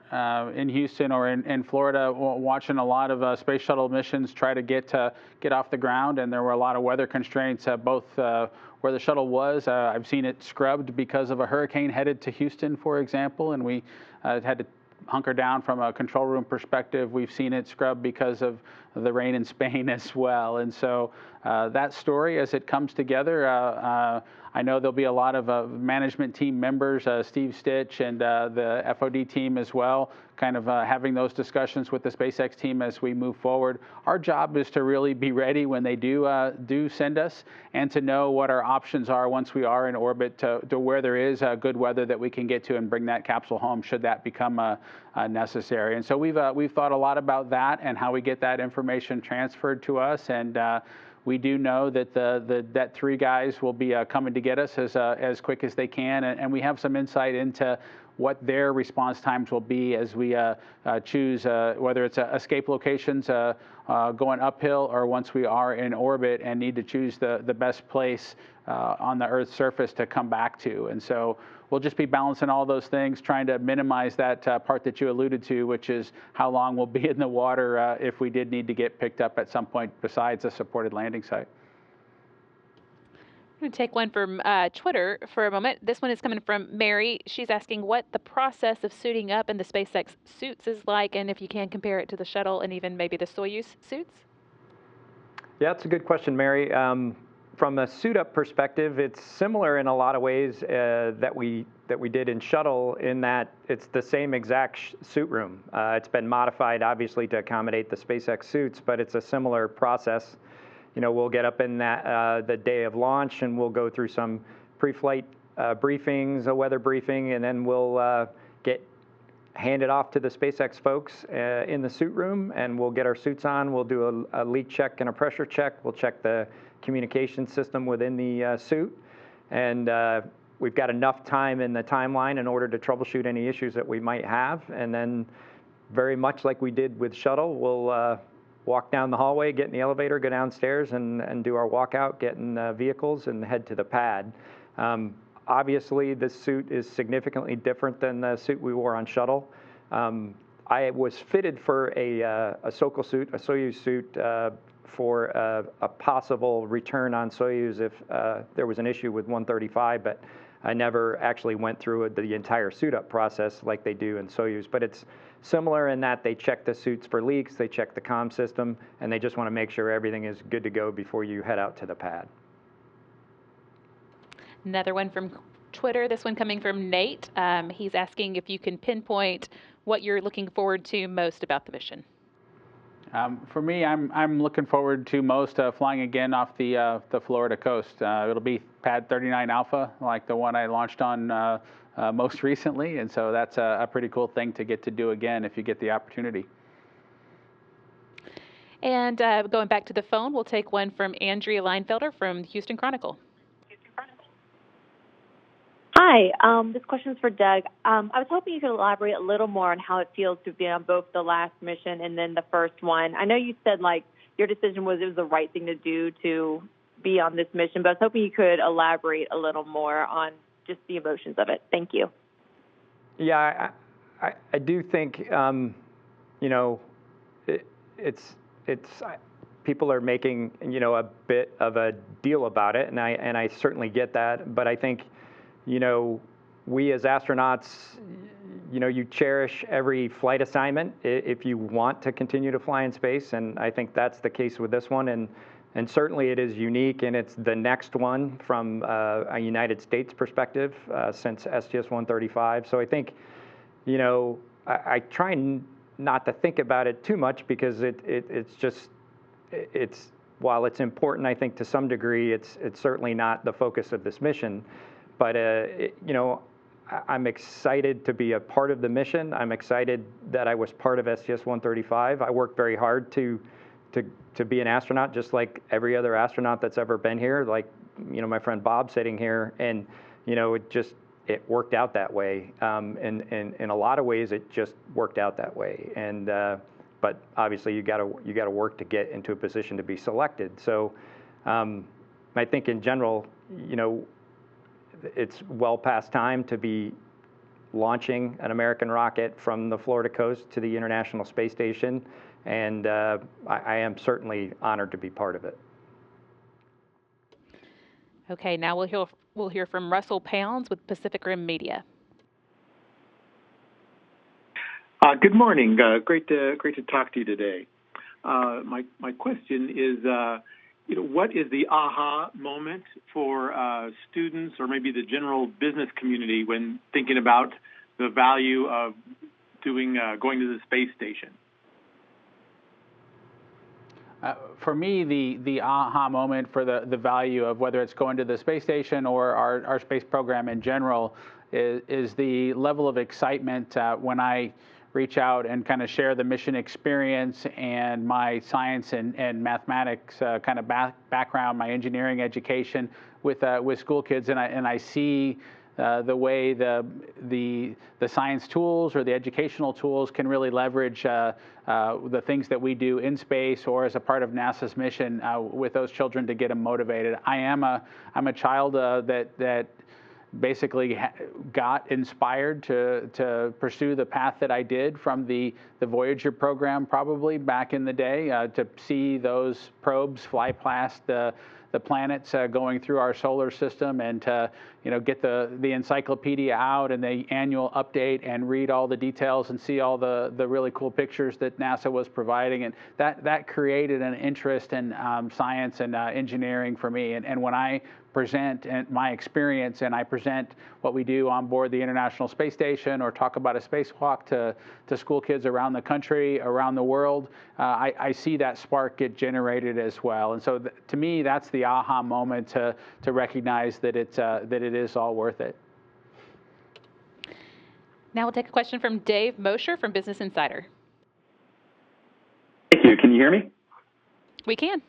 [SPEAKER 2] in Houston or in Florida watching a lot of space shuttle missions try to get off the ground, and there were a lot of weather constraints both where the shuttle was. I've seen it scrubbed because of a hurricane headed to Houston, for example, and we had to hunker down from a control room perspective. We've seen it scrubbed because of the rain in Spain as well. And so that story, as it comes together, I know there'll be a lot of management team members, Steve Stitch and the FOD team as well, kind of having those discussions with the SpaceX team as we move forward. Our job is to really be ready when they do send us, and to know what our options are once we are in orbit to where there is good weather that we can get to and bring that capsule home should that become necessary. And so we've thought a lot about that and how we get that information transferred to us, and We do know that that 3 guys will be coming to get us as quick as they can, and we have some insight into what their response times will be as we choose whether it's escape locations going uphill or once we are in orbit and need to choose the best place on the Earth's surface to come back to. And so we'll just be balancing all those things, trying to minimize that part that you alluded to, which is how long we'll be in the water if we did need to get picked up at some point besides a supported landing site.
[SPEAKER 1] I'm going to take one from Twitter for a moment. This one is coming from Mary. She's asking what the process of suiting up in the SpaceX suits is like, and if you can compare it to the shuttle and even maybe the Soyuz suits.
[SPEAKER 3] Yeah, that's a good question, Mary. From a suit-up perspective, it's similar in a lot of ways that we did in shuttle, in that it's the same exact suit room. It's been modified, obviously, to accommodate the SpaceX suits, but it's a similar process. You know, we'll get up in that the day of launch, and we'll go through some pre-flight briefings, a weather briefing, and then we'll get handed off to the SpaceX folks in the suit room, and we'll get our suits on. We'll do a leak check and a pressure check. We'll check the communication system within the suit, and we've got enough time in the timeline in order to troubleshoot any issues that we might have. And then, very much like we did with shuttle, we'll walk down the hallway, get in the elevator, go downstairs, and do our walkout, get in vehicles, and head to the pad. Obviously, this suit is significantly different than the suit we wore on shuttle. I was fitted for a Sokol suit, a Soyuz suit, for a possible return on Soyuz if there was an issue with 135, but I never actually went through the entire suit-up process like they do in Soyuz. But it's similar in that they check the suits for leaks, they check the comm system, and they just want to make sure everything is good to go before you head out to the pad.
[SPEAKER 1] Another one from Twitter, this one coming from Nate. He's asking if you can pinpoint what you're looking forward to most about the mission.
[SPEAKER 2] For me, I'm looking forward to most flying again off the Florida coast. It'll be Pad 39 Alpha, like the one I launched on most recently, and so that's a pretty cool thing to get to do again if you get the opportunity.
[SPEAKER 1] And going back to the phone, we'll take one from Andrea Leinfelder from the Houston Chronicle.
[SPEAKER 16] Hi, this question is for Doug. I was hoping you could elaborate a little more on how it feels to be on both the last mission and then the first one. I know you said your decision was it was the right thing to do to be on this mission, but I was hoping you could elaborate a little more on just the emotions of it. Thank you.
[SPEAKER 3] Yeah, I do think it's people are making a bit of a deal about it, and I certainly get that, but I think we as astronauts, you cherish every flight assignment if you want to continue to fly in space, and I think that's the case with this one, and certainly it is unique, and it's the next one from a United States perspective since STS-135. So I think, I try not to think about it too much because it's while it's important, I think to some degree, it's certainly not the focus of this mission. But, I'm excited to be a part of the mission. I'm excited that I was part of STS-135. I worked very hard to be an astronaut, just like every other astronaut that's ever been here, like, my friend Bob sitting here. And, it worked out that way. And in a lot of ways, it just worked out that way. And, but obviously, you got to work to get into a position to be selected. So I think in general, it's well past time to be launching an American rocket from the Florida coast to the International Space Station, and I am certainly honored to be part of it.
[SPEAKER 1] Okay, now we'll hear from Russell Pounds with Pacific Rim Media.
[SPEAKER 17] Good morning. Great to talk to you today. My question is, what is the aha moment for students or maybe the general business community when thinking about the value of going to the space station?
[SPEAKER 2] For me, the aha moment for the value of whether it's going to the space station or our space program in general is the level of excitement when I reach out and kind of share the mission experience and my science and mathematics kind of background, my engineering education with school kids, and I see the way the science tools or the educational tools can really leverage the things that we do in space or as a part of NASA's mission with those children to get them motivated. I'm a child that basically got inspired to pursue the path that I did from the Voyager program, probably back in the day, to see those probes fly past the planets going through our solar system, and to get the encyclopedia out and the annual update and read all the details and see all the really cool pictures that NASA was providing, and that created an interest in science and engineering for me. And when I present my experience and I present what we do on board the International Space Station or talk about a spacewalk to school kids around the country, around the world, I see that spark get generated as well. And so to me, that's the aha moment to recognize that it is all worth it.
[SPEAKER 1] Now we'll take a question from Dave Mosher from Business Insider.
[SPEAKER 18] Thank you. Can you hear me?
[SPEAKER 1] We can.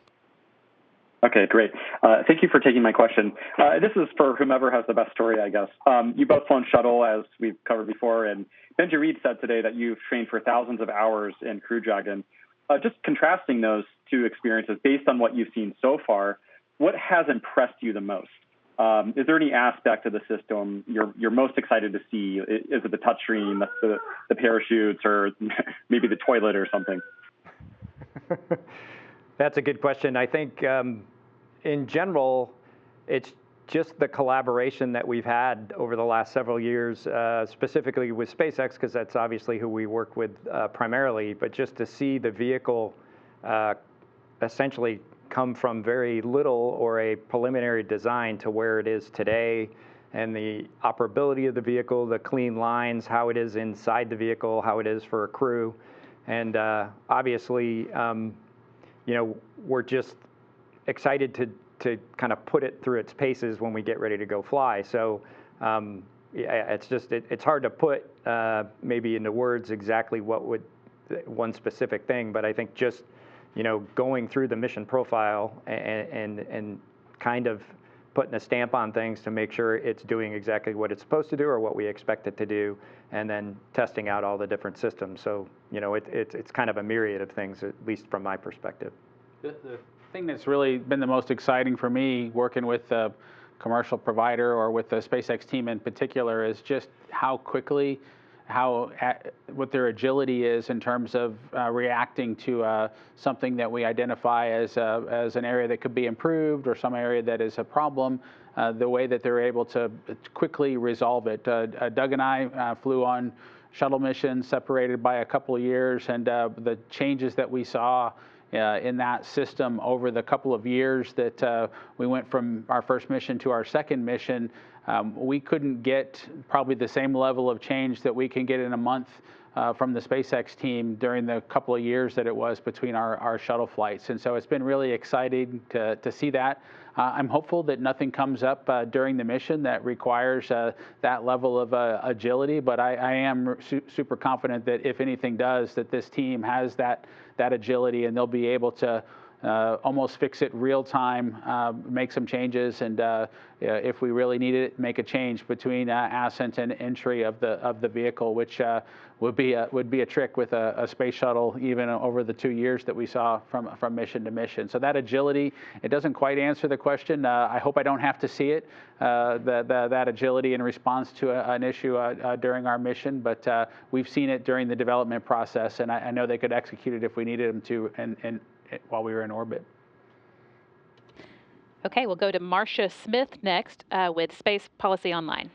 [SPEAKER 18] Okay, great. Thank you for taking my question. This is for whomever has the best story, I guess. You both flown shuttle, as we've covered before, and Benji Reed said today that you've trained for thousands of hours in Crew Dragon. Just contrasting those two experiences based on what you've seen so far, what has impressed you the most? Is there any aspect of the system you're most excited to see? Is it the touchscreen, the parachutes, or maybe the toilet or something?
[SPEAKER 3] That's a good question. I think in general, it's just the collaboration that we've had over the last several years, specifically with SpaceX, because that's obviously who we work with primarily, but just to see the vehicle essentially come from very little or a preliminary design to where it is today, and the operability of the vehicle, the clean lines, how it is inside the vehicle, how it is for a crew. And obviously, we're just excited to kind of put it through its paces when we get ready to go fly. So it's hard to put maybe into words exactly what would one specific thing, but I think just going through the mission profile and kind of putting a stamp on things to make sure it's doing exactly what it's supposed to do or what we expect it to do, and then testing out all the different systems. So it's kind of a myriad of things, at least from my perspective.
[SPEAKER 2] The thing that's really been the most exciting for me working with a commercial provider or with the SpaceX team in particular is just how quickly, what their agility is in terms of reacting to something that we identify as an area that could be improved or some area that is a problem, the way that they're able to quickly resolve it. Doug and I flew on shuttle missions separated by a couple of years, and the changes that we saw in that system over the couple of years that we went from our first mission to our second mission, we couldn't get probably the same level of change that we can get in a month from the SpaceX team during the couple of years that it was between our shuttle flights. And so it's been really exciting to see that. I'm hopeful that nothing comes up during the mission that requires that level of agility, but I am super confident that if anything does, that this team has that agility, and they'll be able to almost fix it real time, make some changes, and if we really need it, make a change between ascent and entry of the vehicle, which would be a trick with a space shuttle, even over the 2 years that we saw from mission to mission. So that agility, it doesn't quite answer the question. I hope I don't have to see it, that agility in response to an issue during our mission, but we've seen it during the development process, and I know they could execute it if we needed them to, and while we were in orbit.
[SPEAKER 1] Okay, we'll go to Marcia Smith next with Space Policy Online.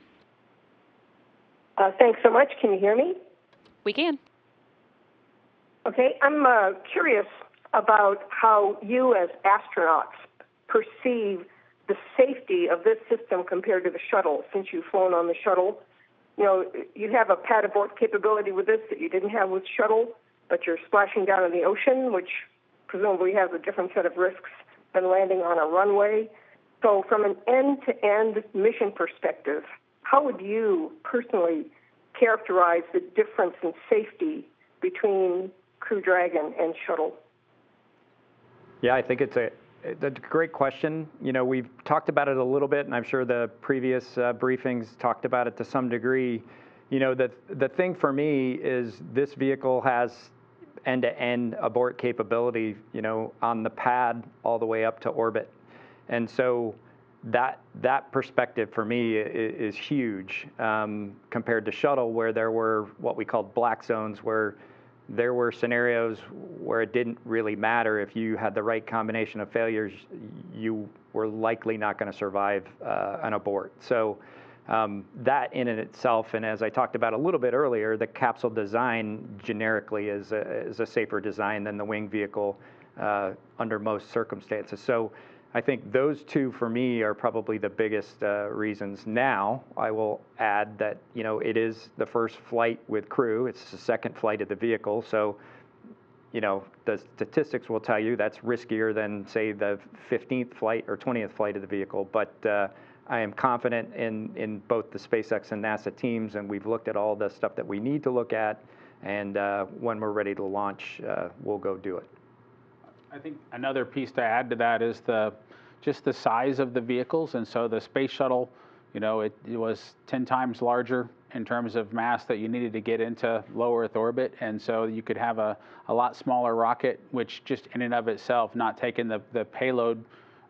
[SPEAKER 19] Thanks so much. Can you hear me?
[SPEAKER 1] We can.
[SPEAKER 19] Okay, I'm curious about how you as astronauts perceive the safety of this system compared to the shuttle, since you've flown on the shuttle. You have a pad abort capability with this that you didn't have with shuttle, but you're splashing down in the ocean, which presumably has a different set of risks than landing on a runway. So from an end-to-end mission perspective, how would you personally characterize the difference in safety between Crew Dragon and shuttle?
[SPEAKER 3] Yeah, I think it's a great question. You know, we've talked about it a little bit, and I'm sure the previous briefings talked about it to some degree. You know, the thing for me is this vehicle has end-to-end abort capability, you know, on the pad all the way up to orbit. And so that perspective for me is huge compared to shuttle, where there were what we called black zones, where there were scenarios where it didn't really matter. If you had the right combination of failures, you were likely not going to survive an abort. So that in and itself, and as I talked about a little bit earlier, the capsule design generically is a safer design than the wing vehicle under most circumstances. So I think those two for me are probably the biggest reasons. Now, I will add that, you know, it is the first flight with crew. It's the second flight of the vehicle. So, you know, the statistics will tell you that's riskier than, say, the 15th flight or 20th flight of the vehicle. But I am confident in both the SpaceX and NASA teams, and we've looked at all the stuff that we need to look at. And when we're ready to launch, we'll go do it.
[SPEAKER 2] I think another piece to add to that is just the size of the vehicles. And so the space shuttle, you know, it was 10 times larger in terms of mass that you needed to get into low Earth orbit. And so you could have a lot smaller rocket, which just in and of itself, not taking the payload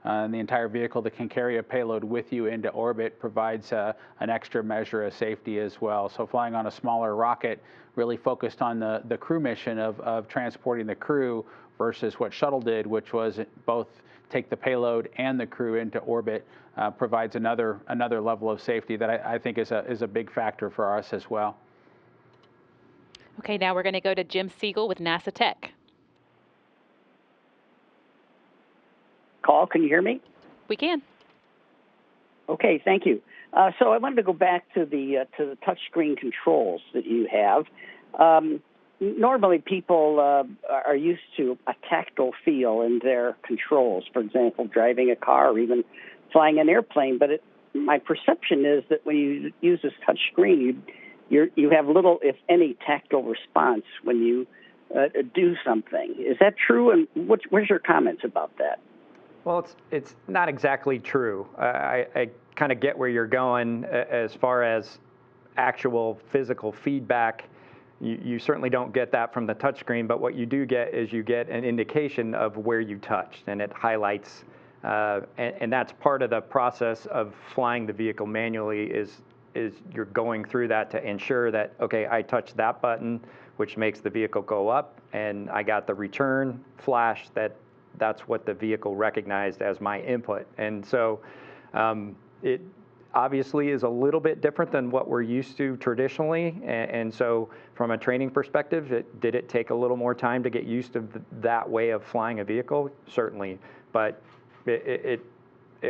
[SPEAKER 2] and the entire vehicle that can carry a payload with you into orbit, provides an extra measure of safety as well. So flying on a smaller rocket really focused on the crew mission of transporting the crew, versus what shuttle did, which was both take the payload and the crew into orbit, provides another level of safety that I think is a big factor for us as well.
[SPEAKER 1] Okay, now we're going to go to Jim Siegel with NASA Tech.
[SPEAKER 20] Call, can you hear me?
[SPEAKER 1] We can.
[SPEAKER 20] Okay, thank you. So I wanted to go back to the touchscreen controls that you have. Normally, people are used to a tactile feel in their controls. For example, driving a car or even flying an airplane. But my perception is that when you use this touch screen, you have little, if any, tactile response when you do something. Is that true? And where's your comments about that?
[SPEAKER 3] Well, it's not exactly true. I kind of get where you're going as far as actual physical feedback. You certainly don't get that from the touchscreen, but what you do get is you get an indication of where you touched, and it highlights, and that's part of the process of flying the vehicle manually is you're going through that to ensure that, okay, I touched that button, which makes the vehicle go up, and I got the return flash that's what the vehicle recognized as my input. And so it obviously is a little bit different than what we're used to traditionally. And so from a training perspective, did it take a little more time to get used to that way of flying a vehicle? Certainly. But it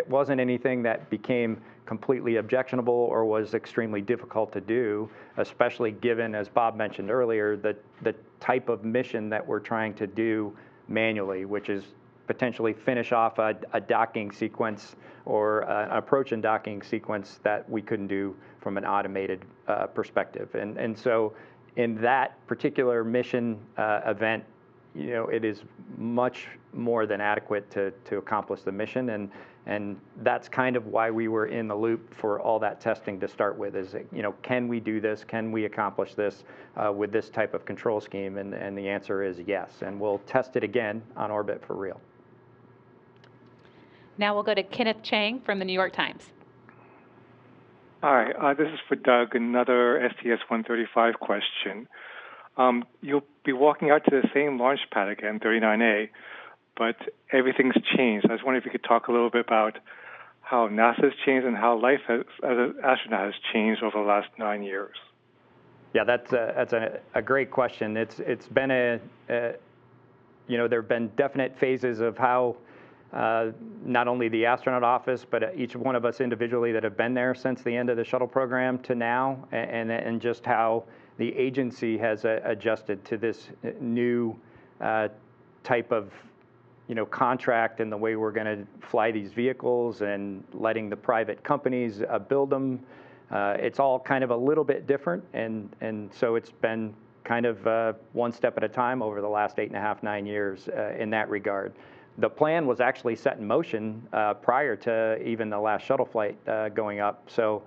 [SPEAKER 3] wasn't anything that became completely objectionable or was extremely difficult to do, especially given, as Bob mentioned earlier, the type of mission that we're trying to do manually, which is potentially finish off a docking sequence or an approach and docking sequence that we couldn't do from an automated perspective. And so in that particular mission event, you know, it is much more than adequate to accomplish the mission. And that's kind of why we were in the loop for all that testing to start with, is, you know, can we do this? Can we accomplish this with this type of control scheme? And the answer is yes. And we'll test it again on orbit for real.
[SPEAKER 1] Now we'll go to Kenneth Chang from the New York Times.
[SPEAKER 21] Hi, this is for Doug, another STS-135 question. You'll be walking out to the same launch pad again, 39A, but everything's changed. I was wondering if you could talk a little bit about how NASA's changed and how life as an astronaut has changed over the last 9 years.
[SPEAKER 3] Yeah, that's a great question. It's been you know, there have been definite phases of how not only the astronaut office, but each one of us individually that have been there since the end of the shuttle program to now, and just how the agency has adjusted to this new type of, you know, contract and the way we're going to fly these vehicles and letting the private companies build them. It's all kind of a little bit different, and so it's been kind of one step at a time over the last 8.5, 9 years in that regard. The plan was actually set in motion prior to even the last shuttle flight going up. So,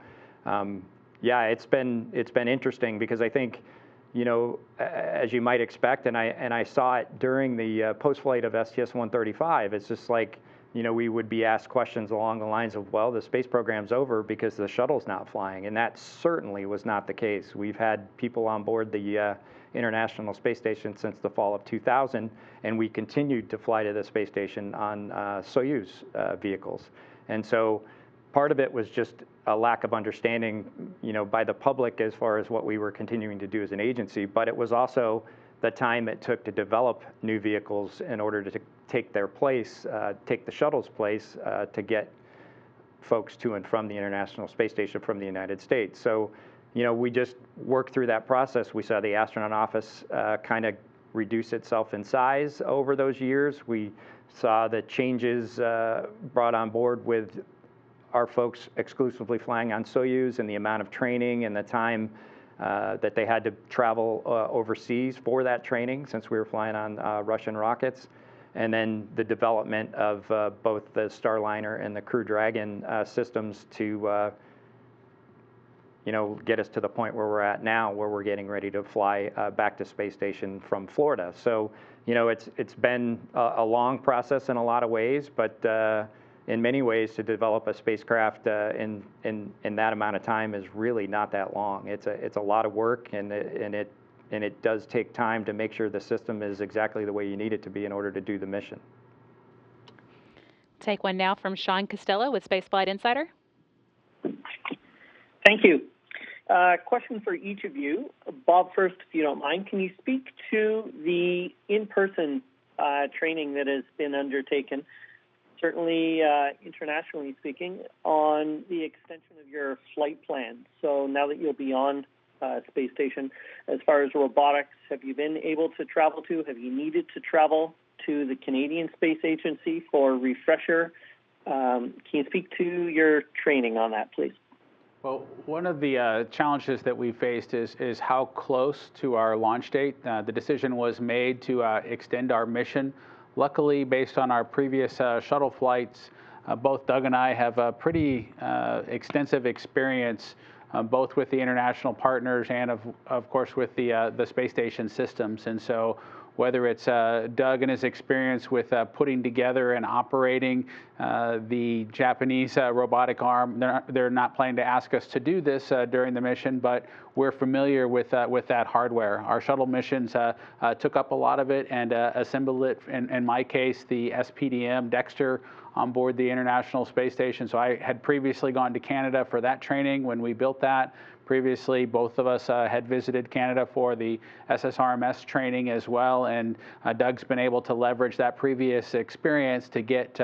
[SPEAKER 3] yeah, it's been interesting because I think, you know, as you might expect, and I saw it during the post-flight of STS-135. It's just like, you know, we would be asked questions along the lines of, well, the space program's over because the shuttle's not flying, and that certainly was not the case. We've had people on board the International Space Station since the fall of 2000, and we continued to fly to the space station on Soyuz vehicles. And so part of it was just a lack of understanding, you know, by the public as far as what we were continuing to do as an agency, but it was also the time it took to develop new vehicles in order to take their place, take the shuttle's place to get folks to and from the International Space Station from the United States. So, you know, we just worked through that process. We saw the astronaut office kind of reduce itself in size over those years. We saw the changes brought on board with our folks exclusively flying on Soyuz and the amount of training and the time that they had to travel overseas for that training, since we were flying on Russian rockets. And then the development of both the Starliner and the Crew Dragon systems to you know, get us to the point where we're at now, where we're getting ready to fly back to space station from Florida. So, you know, it's been a long process in a lot of ways, but in many ways, to develop a spacecraft in that amount of time is really not that long. It's a lot of work, and it does take time to make sure the system is exactly the way you need it to be in order to do the mission.
[SPEAKER 1] Take one now from Sean Costello with Spaceflight Insider.
[SPEAKER 4] Thank you. Question for each of you. Bob, first, if you don't mind, can you speak to the in-person training that has been undertaken, certainly internationally speaking, on the extension of your flight plan? So now that you'll be on space station, as far as robotics, have you been able to travel to? Have you needed to travel to the Canadian Space Agency for a refresher? Can you speak to your training on that, please?
[SPEAKER 2] Well, one of the challenges that we faced is how close to our launch date. The decision was made to extend our mission. Luckily, based on our previous shuttle flights, both Doug and I have a pretty extensive experience, both with the international partners and, of course, with the space station systems. And so whether it's Doug and his experience with putting together and operating the Japanese robotic arm. They're not planning to ask us to do this during the mission, but we're familiar with that hardware. Our shuttle missions took up a lot of it and assembled it, in my case, the SPDM Dexter on board the International Space Station. So I had previously gone to Canada for that training when we built that. Previously, both of us had visited Canada for the SSRMS training as well, and Doug's been able to leverage that previous experience to get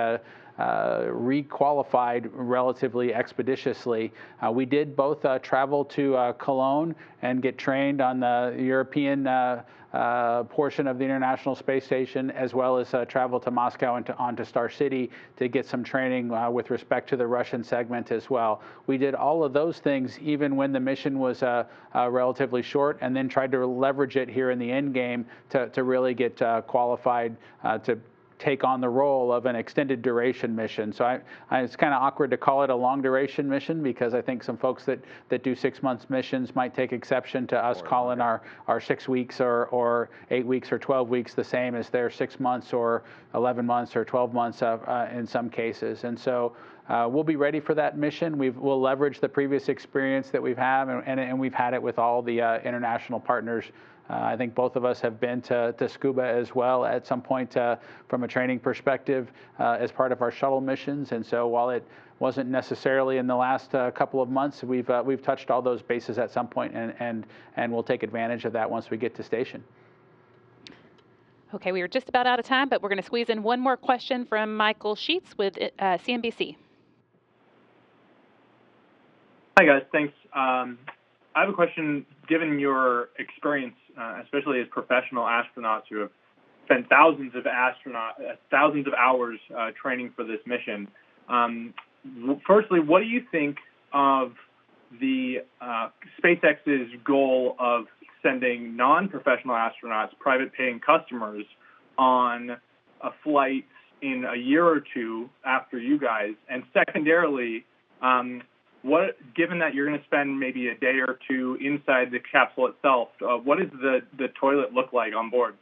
[SPEAKER 2] requalified relatively expeditiously. We did both travel to Cologne and get trained on the European portion of the International Space Station, as well as travel to Moscow and onto Star City to get some training with respect to the Russian segment as well. We did all of those things even when the mission was relatively short, and then tried to leverage it here in the end game to really get qualified to take on the role of an extended duration mission. So it's kind of awkward to call it a long duration mission, because I think some folks that do 6 months missions might take exception to us calling our 6 weeks or 8 weeks or 12 weeks the same as their 6 months or 11 months or 12 months in some cases. And so we'll be ready for that mission. We'll leverage the previous experience that we've had, and we've had it with all the international partners. I think both of us have been to Scuba as well at some point from a training perspective as part of our shuttle missions. And so while it wasn't necessarily in the last couple of months, we've touched all those bases at some point, and we'll take advantage of that once we get to station.
[SPEAKER 1] Okay, we are just about out of time, but we're going to squeeze in one more question from Michael Sheets with CNBC.
[SPEAKER 22] Hi guys, thanks. I have a question. Given your experience, especially as professional astronauts who have spent thousands of hours training for this mission, firstly, what do you think of the SpaceX's goal of sending non-professional astronauts, private paying customers, on a flight in a year or two after you guys? And secondarily, given that you're going to spend maybe a day or two inside the capsule itself, what does the toilet look like on board?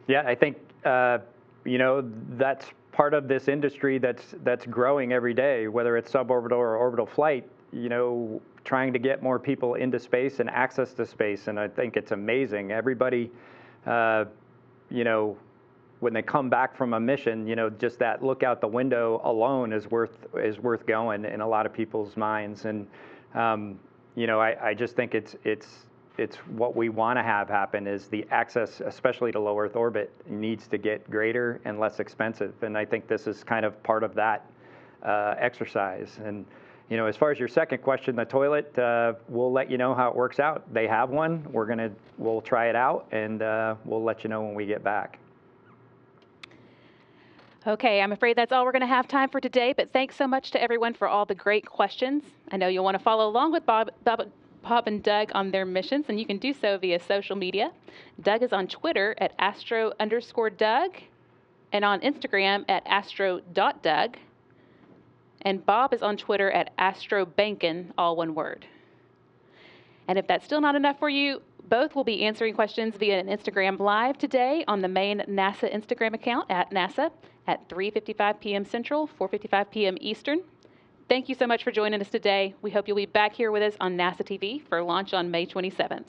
[SPEAKER 3] Yeah, I think that's part of this industry that's growing every day, whether it's suborbital or orbital flight. Trying to get more people into space and access to space, and I think it's amazing. Everybody, when they come back from a mission, just that look out the window alone is worth going in a lot of people's minds. And I just think it's what we want to have happen is the access, especially to low Earth orbit, needs to get greater and less expensive. And I think this is kind of part of that exercise. And as far as your second question, the toilet, we'll let you know how it works out. They have one. We'll try it out, and we'll let you know when we get back.
[SPEAKER 1] Okay, I'm afraid that's all we're going to have time for today, but thanks so much to everyone for all the great questions. I know you'll want to follow along with Bob and Doug on their missions, and you can do so via social media. Doug is on Twitter at @astro_Doug and on Instagram at astro.doug. And Bob is on Twitter at @astrobehnken, all one word. And if that's still not enough for you, both will be answering questions via an Instagram Live today on the main NASA Instagram account at NASA at 3:55 p.m. Central, 4:55 p.m. Eastern. Thank you so much for joining us today. We hope you'll be back here with us on NASA TV for launch on May 27th.